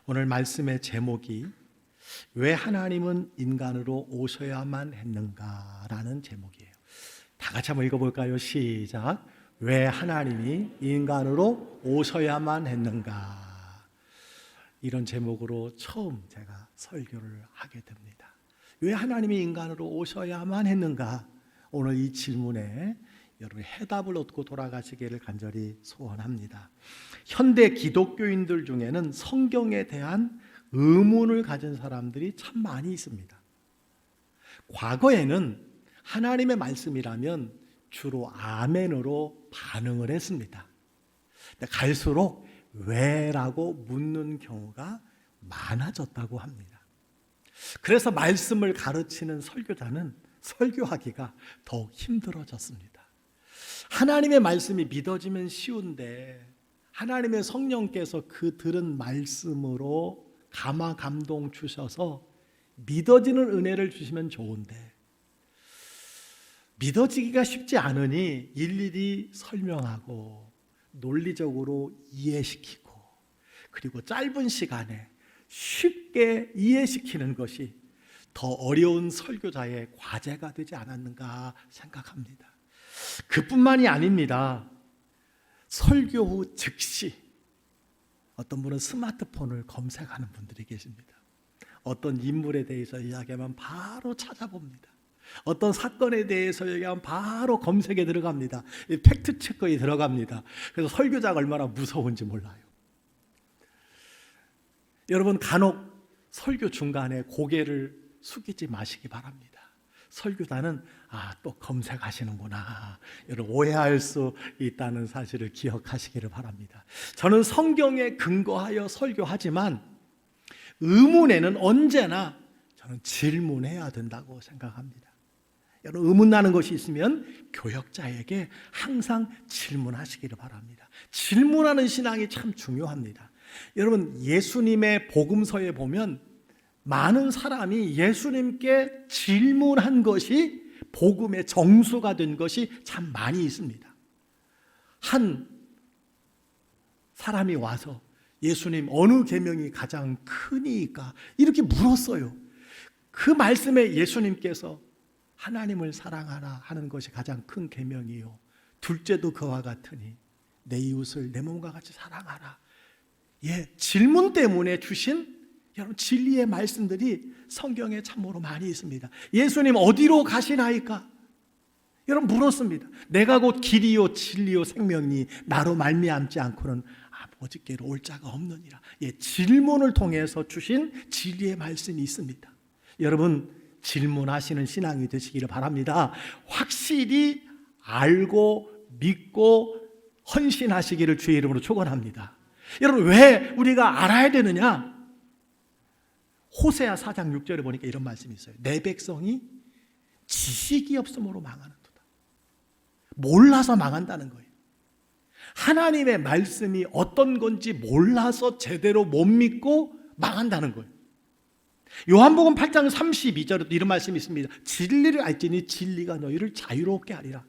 오늘 말씀의 제목이 왜 하나님은 인간으로 오셔야만 했는가라는 제목이에요. 다 같이 한번 읽어볼까요? 시작. 왜 하나님이 인간으로 오셔야만 했는가. 이런 제목으로 처음 제가 설교를 하게 됩니다. 왜 하나님이 인간으로 오셔야만 했는가. 오늘 이 질문에 여러분이 해답을 얻고 돌아가시기를 간절히 소원합니다. 현대 기독교인들 중에는 성경에 대한 의문을 가진 사람들이 참 많이 있습니다. 과거에는 하나님의 말씀이라면 주로 아멘으로 반응을 했습니다. 근데 갈수록 왜라고 묻는 경우가 많아졌다고 합니다. 그래서 말씀을 가르치는 설교자는 설교하기가 더욱 힘들어졌습니다. 하나님의 말씀이 믿어지면 쉬운데 하나님의 성령께서 그 들은 말씀으로 감화 감동 주셔서 믿어지는 은혜를 주시면 좋은데 믿어지기가 쉽지 않으니 일일이 설명하고 논리적으로 이해시키고 그리고 짧은 시간에 쉽게 이해시키는 것이 더 어려운 설교자의 과제가 되지 않았는가 생각합니다. 그뿐만이 아닙니다. 설교 후 즉시 어떤 분은 스마트폰을 검색하는 분들이 계십니다. 어떤 인물에 대해서 이야기하면 바로 찾아봅니다. 어떤 사건에 대해서 얘기하면 바로 검색에 들어갑니다. 팩트 체크에 들어갑니다. 그래서 설교자가 얼마나 무서운지 몰라요. 여러분 간혹 설교 중간에 고개를 숙이지 마시기 바랍니다. 설교자는 또 검색하시는구나. 여러분 오해할 수 있다는 사실을 기억하시기를 바랍니다. 저는 성경에 근거하여 설교하지만 의문에는 언제나 저는 질문해야 된다고 생각합니다. 여러분 의문나는 것이 있으면 교역자에게 항상 질문하시기를 바랍니다. 질문하는 신앙이 참 중요합니다. 여러분 예수님의 복음서에 보면 많은 사람이 예수님께 질문한 것이 복음의 정수가 된 것이 참 많이 있습니다. 한 사람이 와서 예수님 어느 계명이 가장 크니까 이렇게 물었어요. 그 말씀에 예수님께서 하나님을 사랑하라 하는 것이 가장 큰 계명이요 둘째도 그와 같으니 내 이웃을 내 몸과 같이 사랑하라. 질문 때문에 주신 여러분 진리의 말씀들이 성경에 참으로 많이 있습니다. 예수님 어디로 가시나이까? 여러분 물었습니다. 내가 곧 길이요 진리요 생명이니 나로 말미암지 않고는 아버지께로 올 자가 없느니라. 질문을 통해서 주신 진리의 말씀이 있습니다. 여러분 질문하시는 신앙이 되시기를 바랍니다. 확실히 알고 믿고 헌신하시기를 주의 이름으로 축원합니다. 여러분 왜 우리가 알아야 되느냐? 호세아 4장 6절에 보니까 이런 말씀이 있어요. 내 백성이 지식이 없음으로 망하는도다. 몰라서 망한다는 거예요. 하나님의 말씀이 어떤 건지 몰라서 제대로 못 믿고 망한다는 거예요. 요한복음 8장 32절에도 이런 말씀이 있습니다. 진리를 알지니 진리가 너희를 자유롭게 하리라.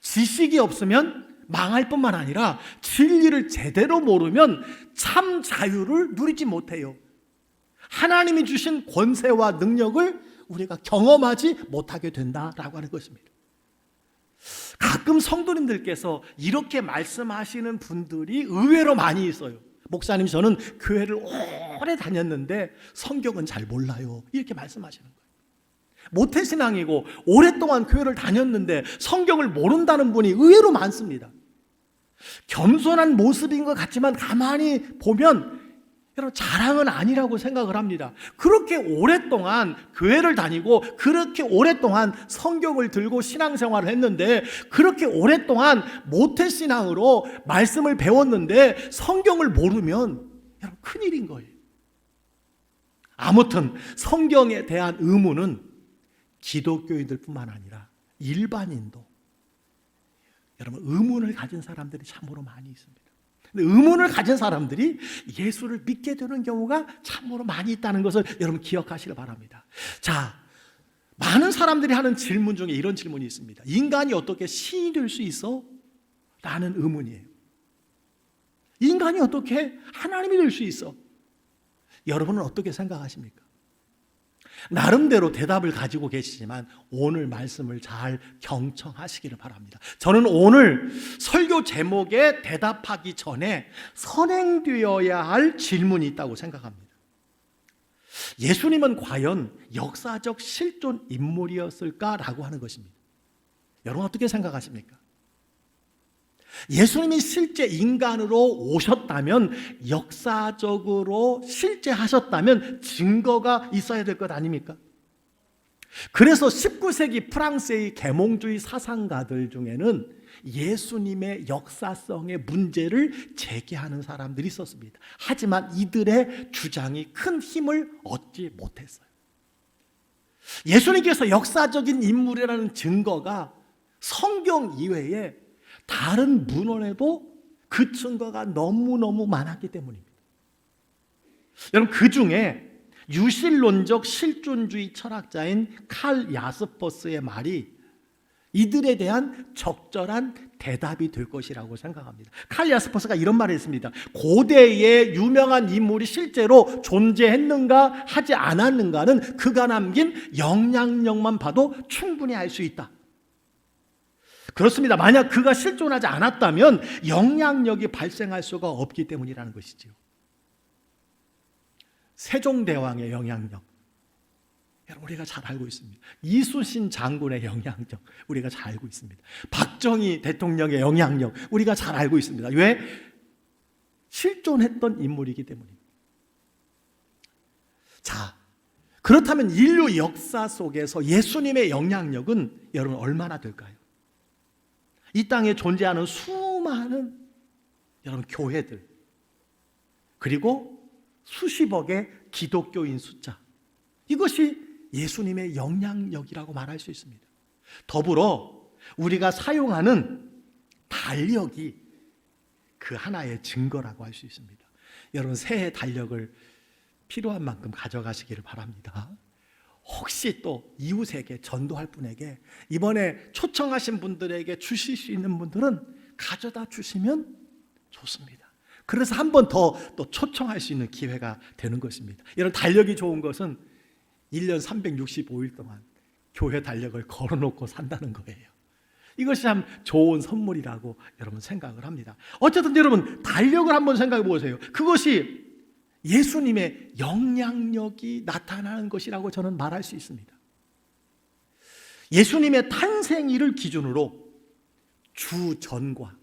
지식이 없으면 망할 뿐만 아니라 진리를 제대로 모르면 참 자유를 누리지 못해요. 하나님이 주신 권세와 능력을 우리가 경험하지 못하게 된다라고 하는 것입니다. 가끔 성도님들께서 이렇게 말씀하시는 분들이 의외로 많이 있어요. 목사님 저는 교회를 오래 다녔는데 성경은 잘 몰라요. 이렇게 말씀하시는 거예요. 모태신앙이고 오랫동안 교회를 다녔는데 성경을 모른다는 분이 의외로 많습니다. 겸손한 모습인 것 같지만 가만히 보면 여러분 자랑은 아니라고 생각을 합니다. 그렇게 오랫동안 교회를 다니고 그렇게 오랫동안 성경을 들고 신앙생활을 했는데 그렇게 오랫동안 모태신앙으로 말씀을 배웠는데 성경을 모르면 여러분 큰일인 거예요. 아무튼 성경에 대한 의문은 기독교인들뿐만 아니라 일반인도 여러분 의문을 가진 사람들이 참으로 많이 있습니다. 의문을 가진 사람들이 예수를 믿게 되는 경우가 참으로 많이 있다는 것을 여러분 기억하시길 바랍니다. 자, 많은 사람들이 하는 질문 중에 이런 질문이 있습니다. 인간이 어떻게 신이 될 수 있어? 라는 의문이에요. 인간이 어떻게 하나님이 될 수 있어? 여러분은 어떻게 생각하십니까? 나름대로 대답을 가지고 계시지만 오늘 말씀을 잘 경청하시기를 바랍니다. 저는 오늘 설교 제목에 대답하기 전에 선행되어야 할 질문이 있다고 생각합니다. 예수님은 과연 역사적 실존 인물이었을까라고 하는 것입니다. 여러분 어떻게 생각하십니까? 예수님이 실제 인간으로 오셨다면, 역사적으로 실제 하셨다면 증거가 있어야 될 것 아닙니까? 그래서 19세기 프랑스의 계몽주의 사상가들 중에는 예수님의 역사성의 문제를 제기하는 사람들이 있었습니다. 하지만 이들의 주장이 큰 힘을 얻지 못했어요. 예수님께서 역사적인 인물이라는 증거가 성경 이외에 다른 문헌에도 그 증거가 너무너무 많았기 때문입니다. 여러분, 그 중에 유실론적 실존주의 철학자인 칼 야스퍼스의 말이 이들에 대한 적절한 대답이 될 것이라고 생각합니다. 칼 야스퍼스가 이런 말을 했습니다. 고대의 유명한 인물이 실제로 존재했는가 하지 않았는가는 그가 남긴 영향력만 봐도 충분히 알 수 있다. 그렇습니다. 만약 그가 실존하지 않았다면 영향력이 발생할 수가 없기 때문이라는 것이지요. 세종대왕의 영향력, 여러분 우리가 잘 알고 있습니다. 이순신 장군의 영향력 우리가 잘 알고 있습니다. 박정희 대통령의 영향력 우리가 잘 알고 있습니다. 왜? 실존했던 인물이기 때문입니다. 자, 그렇다면 인류 역사 속에서 예수님의 영향력은 여러분 얼마나 될까요? 이 땅에 존재하는 수많은 여러분 교회들, 그리고 수십억의 기독교인 숫자, 이것이 예수님의 영향력이라고 말할 수 있습니다. 더불어 우리가 사용하는 달력이 그 하나의 증거라고 할 수 있습니다. 여러분 새해 달력을 필요한 만큼 가져가시기를 바랍니다. 혹시 또 이웃에게 전도할 분에게 이번에 초청하신 분들에게 주실 수 있는 분들은 가져다 주시면 좋습니다. 그래서 한 번 더 또 초청할 수 있는 기회가 되는 것입니다. 여러분 달력이 좋은 것은 1년 365일 동안 교회 달력을 걸어놓고 산다는 거예요. 이것이 참 좋은 선물이라고 여러분 생각을 합니다. 어쨌든 여러분 달력을 한번 생각해 보세요. 그것이 예수님의 영향력이 나타나는 것이라고 저는 말할 수 있습니다. 예수님의 탄생일을 기준으로 주전과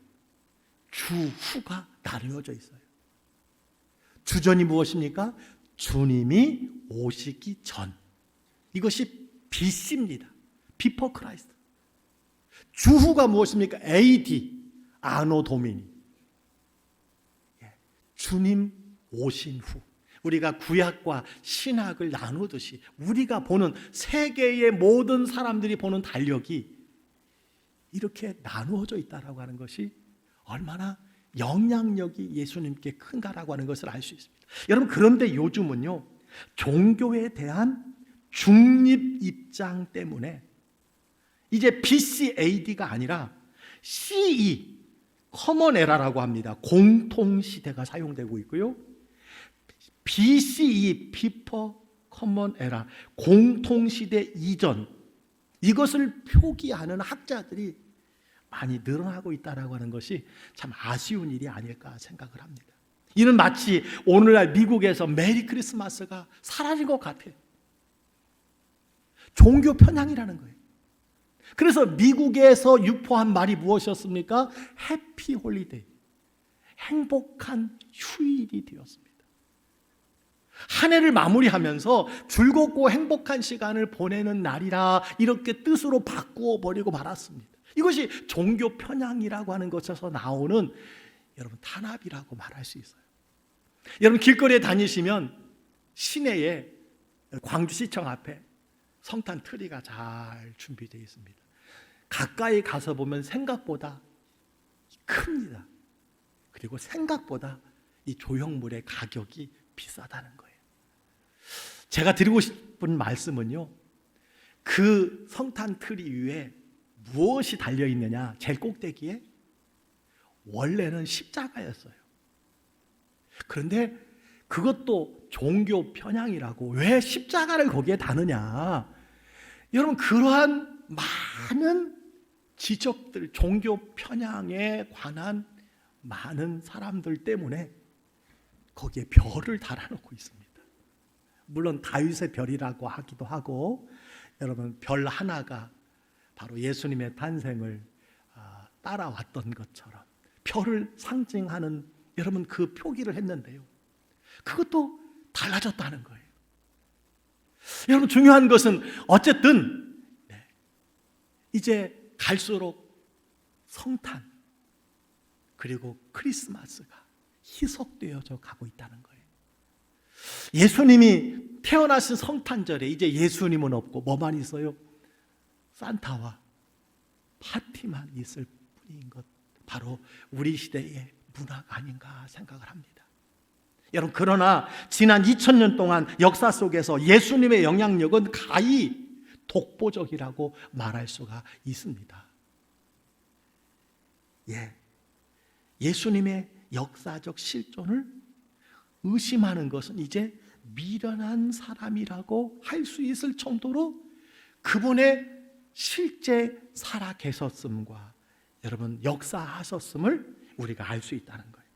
주후가 나누어져 있어요. 주전이 무엇입니까? 주님이 오시기 전, 이것이 BC입니다. Before Christ. 주후가 무엇입니까? AD, 아노 도미니. 주님 오신 후, 우리가 구약과 신약을 나누듯이 우리가 보는 세계의 모든 사람들이 보는 달력이 이렇게 나누어져 있다라고 하는 것이 얼마나 영향력이 예수님께 큰가라고 하는 것을 알 수 있습니다. 여러분 그런데 요즘은요, 종교에 대한 중립 입장 때문에 이제 BC AD가 아니라 CE, 커먼 에라라고 합니다. 공통 시대가 사용되고 있고요. BCE, 비퍼 커먼 에라, 공통 시대 이전, 이것을 표기하는 학자들이 많이 늘어나고 있다라고 하는 것이 참 아쉬운 일이 아닐까 생각을 합니다. 이는 마치 오늘날 미국에서 메리 크리스마스가 사라진 것 같아요. 종교 편향이라는 거예요. 그래서 미국에서 유포한 말이 무엇이었습니까? 해피 홀리데이, 행복한 휴일이 되었습니다. 한 해를 마무리하면서 즐겁고 행복한 시간을 보내는 날이라 이렇게 뜻으로 바꾸어 버리고 말았습니다. 이것이 종교 편향이라고 하는 것에서 나오는 여러분 탄압이라고 말할 수 있어요. 여러분 길거리에 다니시면 시내에 광주시청 앞에 성탄 트리가 잘 준비되어 있습니다. 가까이 가서 보면 생각보다 큽니다. 그리고 생각보다 이 조형물의 가격이 비싸다는 거예요. 제가 드리고 싶은 말씀은요, 그 성탄 트리 위에 무엇이 달려있느냐, 제일 꼭대기에 원래는 십자가였어요. 그런데 그것도 종교 편향이라고. 왜 십자가를 거기에 다느냐? 여러분, 그러한 많은 지적들, 종교 편향에 관한 많은 사람들 때문에 거기에 별을 달아놓고 있습니다. 물론 다윗의 별이라고 하기도 하고, 여러분, 별 하나가 바로 예수님의 탄생을 따라왔던 것처럼 별을 상징하는 여러분 그 표기를 했는데요, 그것도 달라졌다는 거예요. 여러분, 중요한 것은 어쨌든 이제 갈수록 성탄 그리고 크리스마스가 희석되어져 가고 있다는 거예요. 예수님이 태어나신 성탄절에 이제 예수님은 없고 뭐만 있어요? 산타와 파티만 있을 뿐인 것, 바로 우리 시대의 문화가 아닌가 생각을 합니다. 여러분, 그러나 지난 2000년 동안 역사 속에서 예수님의 영향력은 가히 독보적이라고 말할 수가 있습니다. 예수님의 역사적 실존을 의심하는 것은 이제 미련한 사람이라고 할 수 있을 정도로 그분의 실제 살아 계셨음과 여러분 역사하셨음을 우리가 알 수 있다는 거예요.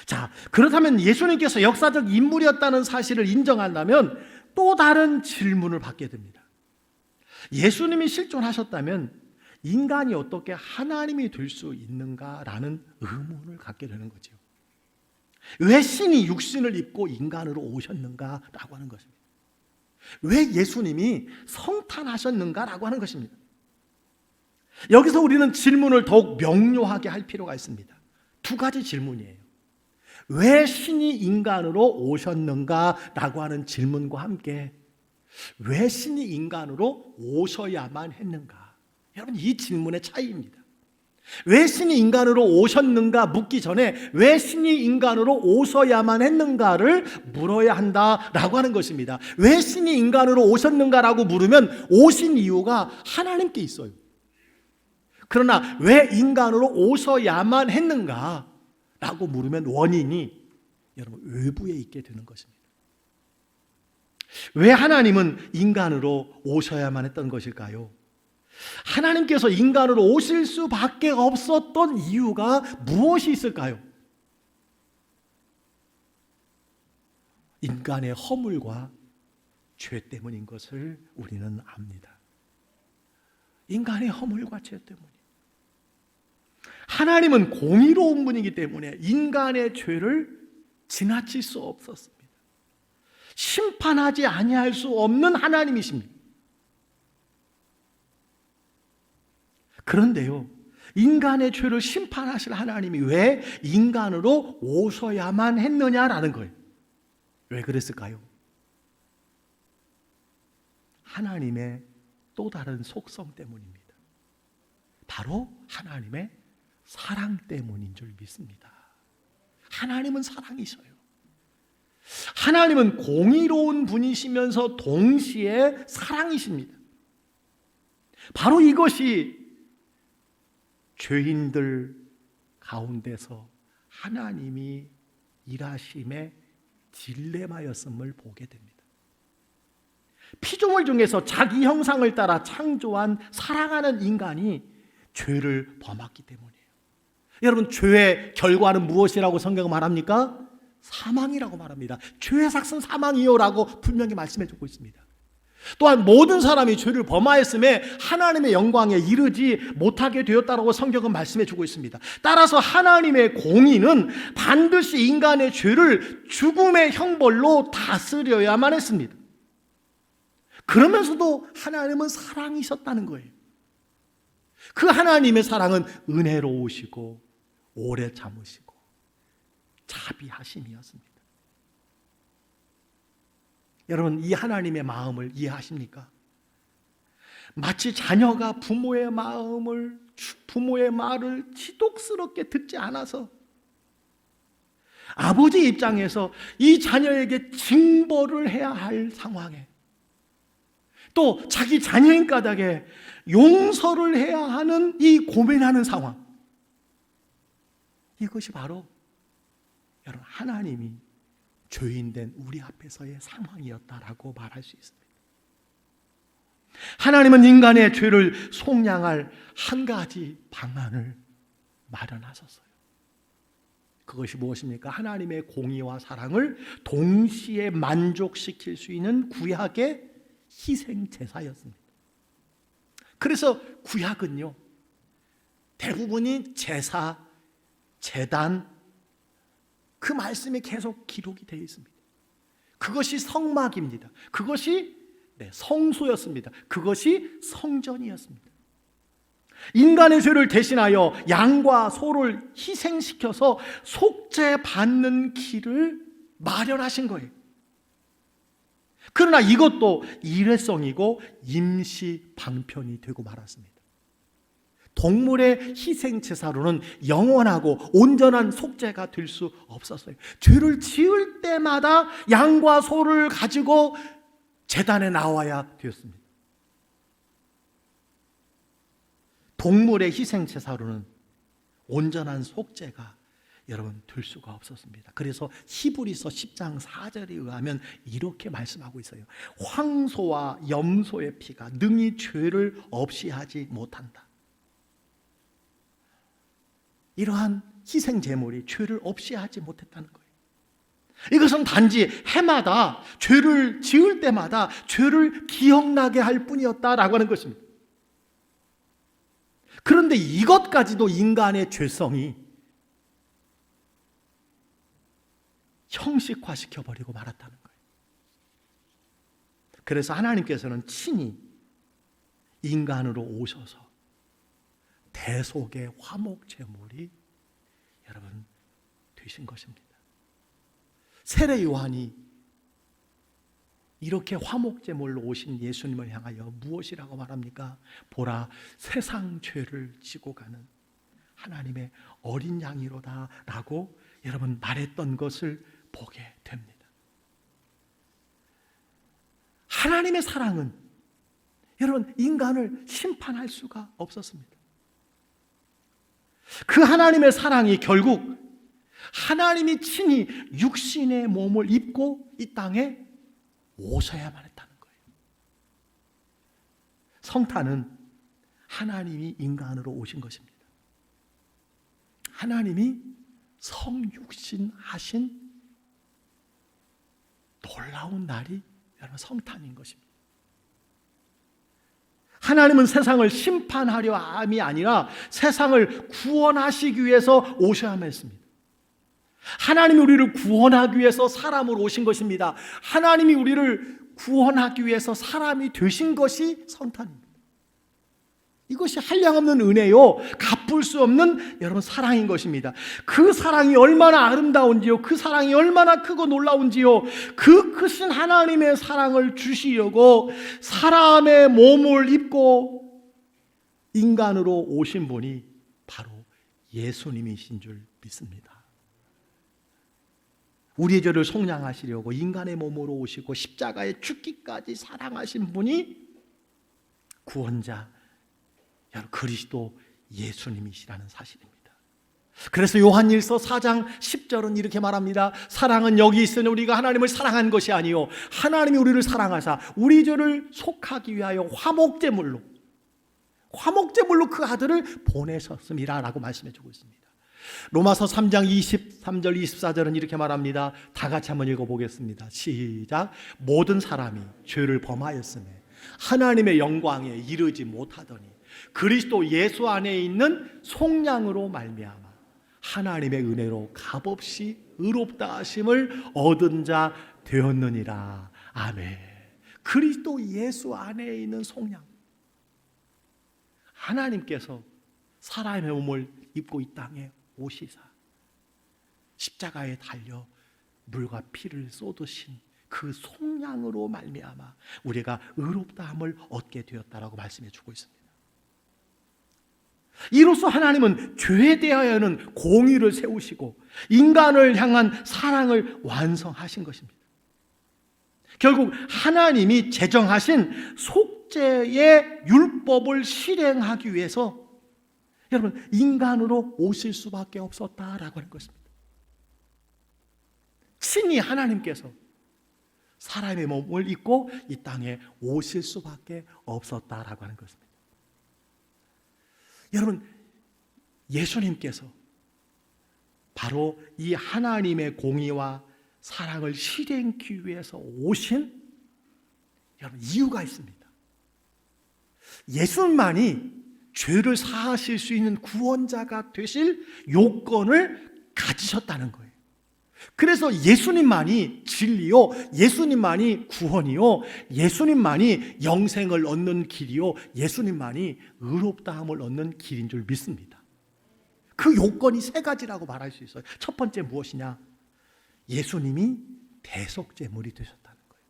자, 그렇다면 예수님께서 역사적 인물이었다는 사실을 인정한다면 또 다른 질문을 받게 됩니다. 예수님이 실존하셨다면 인간이 어떻게 하나님이 될 수 있는가라는 의문을 갖게 되는 거죠. 왜 신이 육신을 입고 인간으로 오셨는가라고 하는 것입니다. 왜 예수님이 성탄하셨는가라고 하는 것입니다. 여기서 우리는 질문을 더욱 명료하게 할 필요가 있습니다. 두 가지 질문이에요. 왜 신이 인간으로 오셨는가라고 하는 질문과 함께 왜 신이 인간으로 오셔야만 했는가? 여러분, 이 질문의 차이입니다. 왜 신이 인간으로 오셨는가 묻기 전에 왜 신이 인간으로 오셔야만 했는가를 물어야 한다라고 하는 것입니다. 왜 신이 인간으로 오셨는가라고 물으면 오신 이유가 하나님께 있어요. 그러나 왜 인간으로 오셔야만 했는가라고 물으면 원인이 여러분 외부에 있게 되는 것입니다. 왜 하나님은 인간으로 오셔야만 했던 것일까요? 하나님께서 인간으로 오실 수밖에 없었던 이유가 무엇이 있을까요? 인간의 허물과 죄 때문인 것을 우리는 압니다. 인간의 허물과 죄 때문에. 하나님은 공의로운 분이기 때문에 인간의 죄를 지나칠 수 없었습니다. 심판하지 아니할 수 없는 하나님이십니다. 그런데요, 인간의 죄를 심판하실 하나님이 왜 인간으로 오셔야만 했느냐라는 거예요. 왜 그랬을까요? 하나님의 또 다른 속성 때문입니다. 바로 하나님의 사랑 때문인 줄 믿습니다. 하나님은 사랑이셔요. 하나님은 공의로운 분이시면서 동시에 사랑이십니다. 바로 이것이 죄인들 가운데서 하나님이 일하심의 딜레마였음을 보게 됩니다. 피조물 중에서 자기 형상을 따라 창조한 사랑하는 인간이 죄를 범했기 때문이에요. 여러분, 죄의 결과는 무엇이라고 성경은 말합니까? 사망이라고 말합니다. 죄의 삭은 사망이요라고 분명히 말씀해 주고 있습니다. 또한 모든 사람이 죄를 범하였음에 하나님의 영광에 이르지 못하게 되었다라고 성경은 말씀해 주고 있습니다. 따라서 하나님의 공의는 반드시 인간의 죄를 죽음의 형벌로 다스려야만 했습니다. 그러면서도 하나님은 사랑이셨다는 거예요. 그 하나님의 사랑은 은혜로우시고 오래 참으시고 자비하심이었습니다. 여러분, 이 하나님의 마음을 이해하십니까? 마치 자녀가 부모의 말을 지독스럽게 듣지 않아서 아버지 입장에서 이 자녀에게 징벌을 해야 할 상황에, 또 자기 자녀인 까닭에 용서를 해야 하는 이 고민하는 상황, 이것이 바로 여러분 하나님이 죄인된 우리 앞에서의 상황이었다라고 말할 수 있습니다. 하나님은 인간의 죄를 속량할 한 가지 방안을 마련하셨어요. 그것이 무엇입니까? 하나님의 공의와 사랑을 동시에 만족시킬 수 있는 구약의 희생 제사였습니다. 그래서 구약은요, 대부분이 제사, 제단, 그 말씀이 계속 기록이 되어 있습니다. 그것이 성막입니다. 그것이 성소였습니다. 그것이 성전이었습니다. 인간의 죄를 대신하여 양과 소를 희생시켜서 속죄받는 길을 마련하신 거예요. 그러나 이것도 일회성이고 임시 방편이 되고 말았습니다. 동물의 희생 제사로는 영원하고 온전한 속죄가 될 수 없었어요. 죄를 지을 때마다 양과 소를 가지고 제단에 나와야 되었습니다. 동물의 희생 제사로는 온전한 속죄가 여러분 될 수가 없었습니다. 그래서 히브리서 10장 4절에 의하면 이렇게 말씀하고 있어요. 황소와 염소의 피가 능히 죄를 없이 하지 못한다. 이러한 희생 제물이 죄를 없이 하지 못했다는 거예요. 이것은 단지 해마다 죄를 지을 때마다 죄를 기억나게 할 뿐이었다라고 하는 것입니다. 그런데 이것까지도 인간의 죄성이 형식화시켜버리고 말았다는 거예요. 그래서 하나님께서는 친히 인간으로 오셔서 대속의 화목 제물이 여러분 되신 것입니다. 세례 요한이 이렇게 화목 제물로 오신 예수님을 향하여 무엇이라고 말합니까? 보라, 세상 죄를 지고 가는 하나님의 어린 양이로다 라고 여러분 말했던 것을 보게 됩니다. 하나님의 사랑은 여러분 인간을 심판할 수가 없었습니다. 그 하나님의 사랑이 결국 하나님이 친히 육신의 몸을 입고 이 땅에 오셔야만 했다는 거예요. 성탄은 하나님이 인간으로 오신 것입니다. 하나님이 성육신 하신 놀라운 날이 여러분 성탄인 것입니다. 하나님은 세상을 심판하려 함이 아니라 세상을 구원하시기 위해서 오셔야만 했습니다. 하나님이 우리를 구원하기 위해서 사람으로 오신 것입니다. 하나님이 우리를 구원하기 위해서 사람이 되신 것이 성탄입니다. 이것이 한량없는 은혜요, 갚을 수 없는 여러분 사랑인 것입니다. 그 사랑이 얼마나 아름다운지요, 그 사랑이 얼마나 크고 놀라운지요, 그 크신 하나님의 사랑을 주시려고 사람의 몸을 입고 인간으로 오신 분이 바로 예수님이신 줄 믿습니다. 우리의 죄를 속량하시려고 인간의 몸으로 오시고 십자가에 죽기까지 사랑하신 분이 구원자 그리스도 예수님이시라는 사실입니다. 그래서 요한일서 4장 10절은 이렇게 말합니다. 사랑은 여기 있으니 우리가 하나님을 사랑한 것이 아니요 하나님이 우리를 사랑하사 우리 죄를 속하기 위하여 화목제물로 그 아들을 보내셨습니다 라고 말씀해 주고 있습니다. 로마서 3장 23절 24절은 이렇게 말합니다. 다 같이 한번 읽어보겠습니다. 시작. 모든 사람이 죄를 범하였으며 하나님의 영광에 이르지 못하더니 그리스도 예수 안에 있는 속량으로 말미암아 하나님의 은혜로 값없이 의롭다 하심을 얻은 자 되었느니라. 아멘. 그리스도 예수 안에 있는 속량, 하나님께서 사람의 몸을 입고 이 땅에 오시사 십자가에 달려 물과 피를 쏟으신 그 속량으로 말미암아 우리가 의롭다함을 얻게 되었다라고 말씀해 주고 있습니다. 이로써 하나님은 죄에 대하여는 공의를 세우시고 인간을 향한 사랑을 완성하신 것입니다. 결국 하나님이 제정하신 속죄의 율법을 실행하기 위해서 여러분 인간으로 오실 수밖에 없었다라고 하는 것입니다. 친히 하나님께서 사람의 몸을 입고 이 땅에 오실 수밖에 없었다라고 하는 것입니다. 여러분, 예수님께서 바로 이 하나님의 공의와 사랑을 실행하기 위해서 오신 여러분 이유가 있습니다. 예수님만이 죄를 사하실 수 있는 구원자가 되실 요건을 가지셨다는 거예요. 그래서 예수님만이 진리요, 예수님만이 구원이요, 예수님만이 영생을 얻는 길이요, 예수님만이 의롭다함을 얻는 길인 줄 믿습니다. 그 요건이 세 가지라고 말할 수 있어요. 첫 번째 무엇이냐? 예수님이 대속제물이 되셨다는 거예요.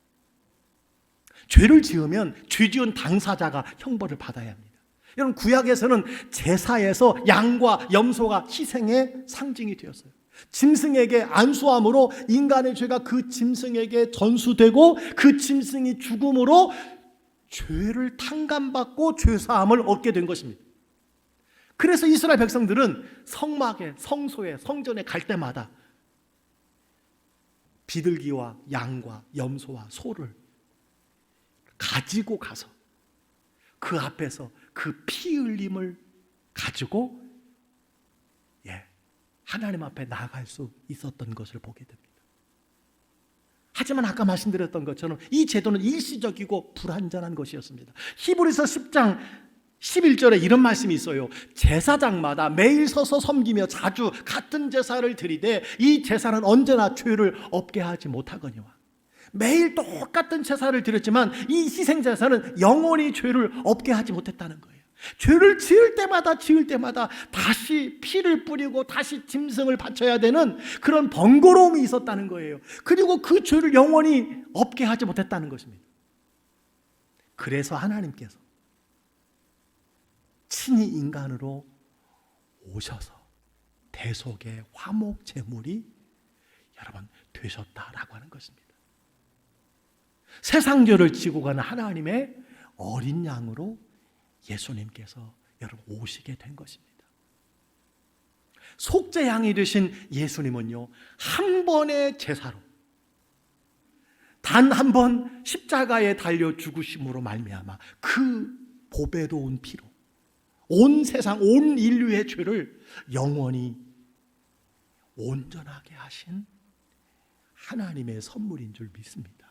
죄를 지으면 죄 지은 당사자가 형벌을 받아야 합니다. 여러분, 구약에서는 제사에서 양과 염소가 희생의 상징이 되었어요. 짐승에게 안수함으로 인간의 죄가 그 짐승에게 전수되고 그 짐승이 죽음으로 죄를 탕감받고 죄사함을 얻게 된 것입니다. 그래서 이스라엘 백성들은 성막에, 성소에, 성전에 갈 때마다 비둘기와 양과 염소와 소를 가지고 가서 그 앞에서 그 피 흘림을 가지고 하나님 앞에 나아갈 수 있었던 것을 보게 됩니다. 하지만 아까 말씀드렸던 것처럼 이 제도는 일시적이고 불완전한 것이었습니다. 히브리서 10장 11절에 이런 말씀이 있어요. 제사장마다 매일 서서 섬기며 자주 같은 제사를 드리되 이 제사는 언제나 죄를 없게 하지 못하거니와. 매일 똑같은 제사를 드렸지만 이 희생 제사는 영원히 죄를 없게 하지 못했다는 거예요. 죄를 지을 때마다 다시 피를 뿌리고 다시 짐승을 바쳐야 되는 그런 번거로움이 있었다는 거예요. 그리고 그 죄를 영원히 없게 하지 못했다는 것입니다. 그래서 하나님께서 친히 인간으로 오셔서 대속의 화목 제물이 여러분 되셨다라고 하는 것입니다. 세상 죄를 지고 가는 하나님의 어린 양으로 예수님께서 여러분 오시게 된 것입니다. 속죄양이 되신 예수님은요, 한 번의 제사로 단 한 번 십자가에 달려 죽으심으로 말미암아 그 보배로운 피로 온 세상, 온 인류의 죄를 영원히 온전하게 하신 하나님의 선물인 줄 믿습니다.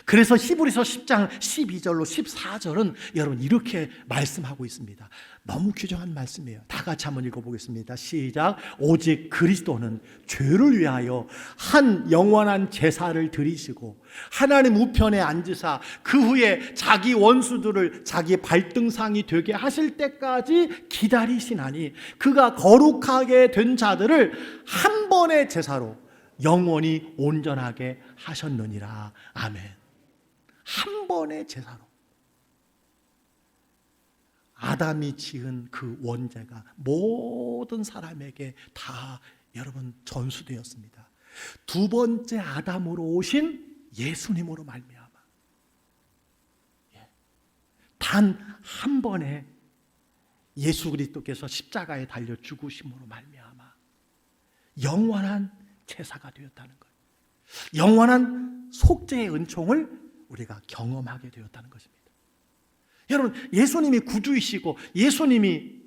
그래서 히브리서 10장 12절로 14절은 여러분 이렇게 말씀하고 있습니다. 너무 귀중한 말씀이에요. 다 같이 한번 읽어보겠습니다. 시작. 오직 그리스도는 죄를 위하여 한 영원한 제사를 드리시고 하나님 우편에 앉으사 그 후에 자기 원수들을 자기 발등상이 되게 하실 때까지 기다리시나니 그가 거룩하게 된 자들을 한 번의 제사로 영원히 온전하게 하셨느니라. 아멘. 한 번의 제사로 아담이 지은 그 원죄가 모든 사람에게 다 여러분 전수되었습니다. 두 번째 아담으로 오신 예수님으로 말미암아 단 한 번에 예수 그리스도께서 십자가에 달려 죽으심으로 말미암아 영원한 제사가 되었다는 거예요. 영원한 속죄의 은총을 우리가 경험하게 되었다는 것입니다. 여러분, 예수님이 구주이시고 예수님이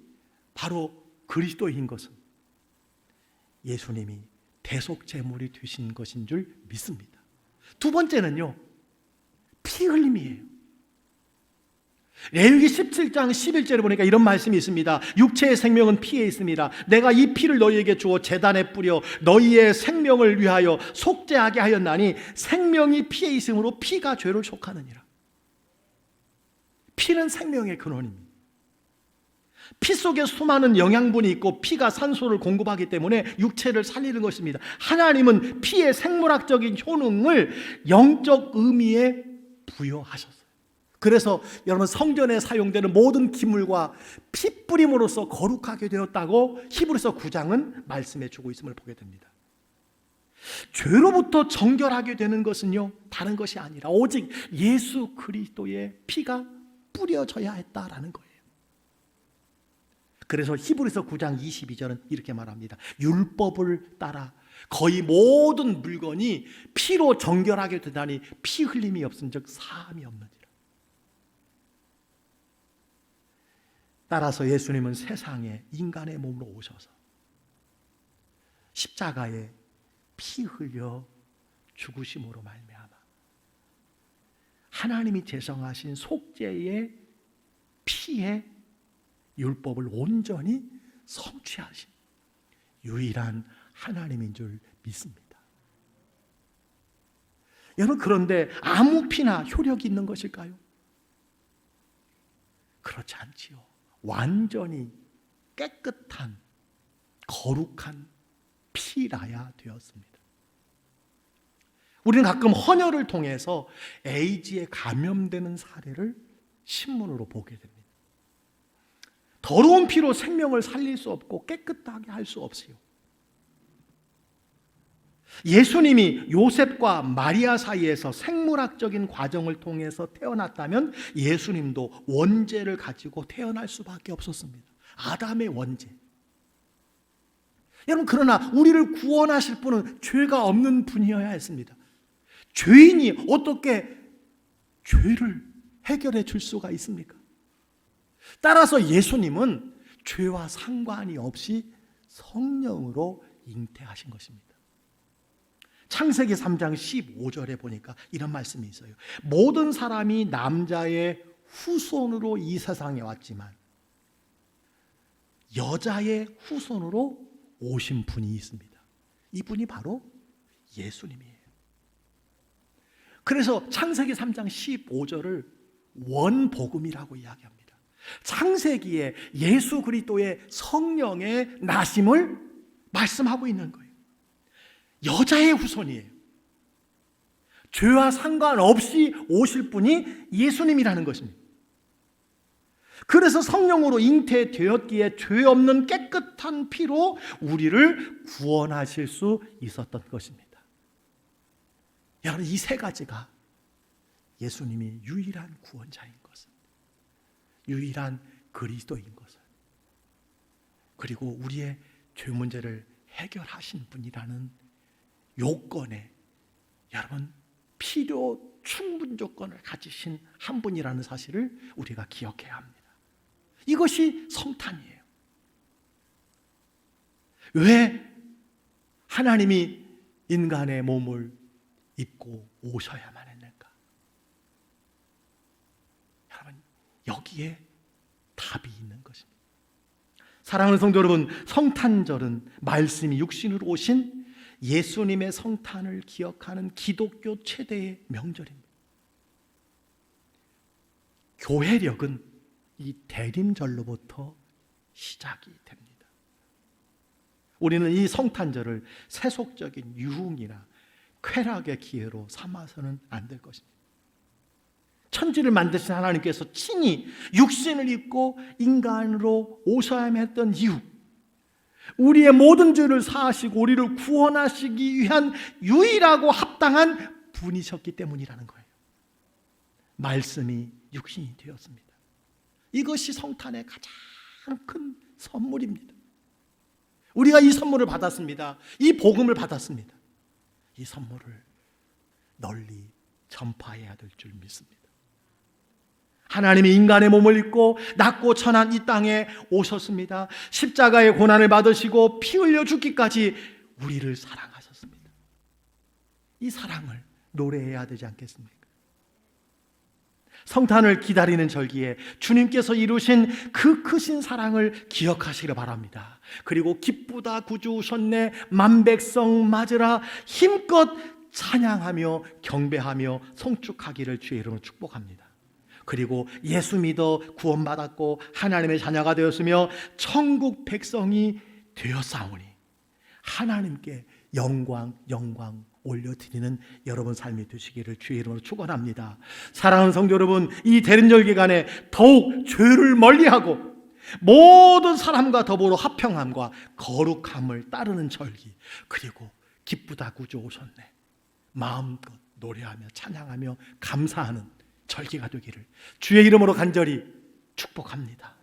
바로 그리스도인 것은 예수님이 대속제물이 되신 것인 줄 믿습니다. 두 번째는요, 피 흘림이에요. 레위기 17장 11절에 보니까 이런 말씀이 있습니다. 육체의 생명은 피에 있습니다. 내가 이 피를 너희에게 주어 제단에 뿌려 너희의 생명을 위하여 속죄하게 하였나니 생명이 피에 있으므로 피가 죄를 속하느니라. 피는 생명의 근원입니다. 피 속에 수많은 영양분이 있고 피가 산소를 공급하기 때문에 육체를 살리는 것입니다. 하나님은 피의 생물학적인 효능을 영적 의미에 부여하셨어요. 그래서 여러분 성전에 사용되는 모든 기물과 피 뿌림으로써 거룩하게 되었다고 히브리서 9장은 말씀해 주고 있음을 보게 됩니다. 죄로부터 정결하게 되는 것은요, 다른 것이 아니라 오직 예수 그리스도의 피가 뿌려져야 했다라는 거예요. 그래서 히브리서 9장 22절은 이렇게 말합니다. 율법을 따라 거의 모든 물건이 피로 정결하게 되다니 피 흘림이 없은즉 사함이 없느니라. 따라서 예수님은 세상에 인간의 몸으로 오셔서 십자가에 피 흘려 죽으심으로 말미암아 하나님이 제정하신 속죄의 피의 율법을 온전히 성취하신 유일한 하나님인 줄 믿습니다. 여러분, 그런데 아무 피나 효력이 있는 것일까요? 그렇지 않지요. 완전히 깨끗한 거룩한 피라야 되었습니다. 우리는 가끔 헌혈을 통해서 에이즈에 감염되는 사례를 신문으로 보게 됩니다. 더러운 피로 생명을 살릴 수 없고 깨끗하게 할 수 없어요. 예수님이 요셉과 마리아 사이에서 생물학적인 과정을 통해서 태어났다면 예수님도 원죄를 가지고 태어날 수밖에 없었습니다. 아담의 원죄. 여러분, 그러나 우리를 구원하실 분은 죄가 없는 분이어야 했습니다. 죄인이 어떻게 죄를 해결해 줄 수가 있습니까? 따라서 예수님은 죄와 상관이 없이 성령으로 잉태하신 것입니다. 창세기 3장 15절에 보니까 이런 말씀이 있어요. 모든 사람이 남자의 후손으로 이 세상에 왔지만 여자의 후손으로 오신 분이 있습니다. 이분이 바로 예수님이에요. 그래서 창세기 3장 15절을 원복음이라고 이야기합니다. 창세기에 예수 그리스도의 성령의 나심을 말씀하고 있는 거예요. 여자의 후손이에요. 죄와 상관없이 오실 분이 예수님이라는 것입니다. 그래서 성령으로 잉태되었기에 죄 없는 깨끗한 피로 우리를 구원하실 수 있었던 것입니다. 여러분, 이 세 가지가 예수님이 유일한 구원자인 것을, 유일한 그리스도인 것을, 그리고 우리의 죄 문제를 해결하신 분이라는 요건에 여러분 필요 충분 조건을 가지신 한 분이라는 사실을 우리가 기억해야 합니다. 이것이 성탄이에요. 왜 하나님이 인간의 몸을 입고 오셔야만 했는가? 여러분, 여기에 답이 있는 것입니다. 사랑하는 성도 여러분, 성탄절은 말씀이 육신으로 오신 예수님의 성탄을 기억하는 기독교 최대의 명절입니다. 교회력은 이 대림절로부터 시작이 됩니다. 우리는 이 성탄절을 세속적인 유흥이나 쾌락의 기회로 삼아서는 안 될 것입니다. 천지를 만드신 하나님께서 친히 육신을 입고 인간으로 오셔야만 했던 이유, 우리의 모든 죄를 사하시고 우리를 구원하시기 위한 유일하고 합당한 분이셨기 때문이라는 거예요. 말씀이 육신이 되었습니다. 이것이 성탄의 가장 큰 선물입니다. 우리가 이 선물을 받았습니다. 이 복음을 받았습니다. 이 선물을 널리 전파해야 될 줄 믿습니다. 하나님이 인간의 몸을 입고 낮고 천한 이 땅에 오셨습니다. 십자가의 고난을 받으시고 피 흘려 죽기까지 우리를 사랑하셨습니다. 이 사랑을 노래해야 되지 않겠습니까? 성탄을 기다리는 절기에 주님께서 이루신 그 크신 사랑을 기억하시기를 바랍니다. 그리고 기쁘다 구주 오셨네 만백성 맞으라 힘껏 찬양하며 경배하며 송축하기를 주의 이름으로 축복합니다. 그리고 예수 믿어 구원받았고 하나님의 자녀가 되었으며 천국 백성이 되었사오니 하나님께 영광 올려드리는 여러분 삶이 되시기를 주의 이름으로 축원합니다. 사랑하는 성도 여러분, 이 대림절 기간에 더욱 죄를 멀리하고 모든 사람과 더불어 화평함과 거룩함을 따르는 절기, 그리고 기쁘다 구주 오셨네 마음껏 노래하며 찬양하며 감사하는 절기가 되기를 주의 이름으로 간절히 축복합니다.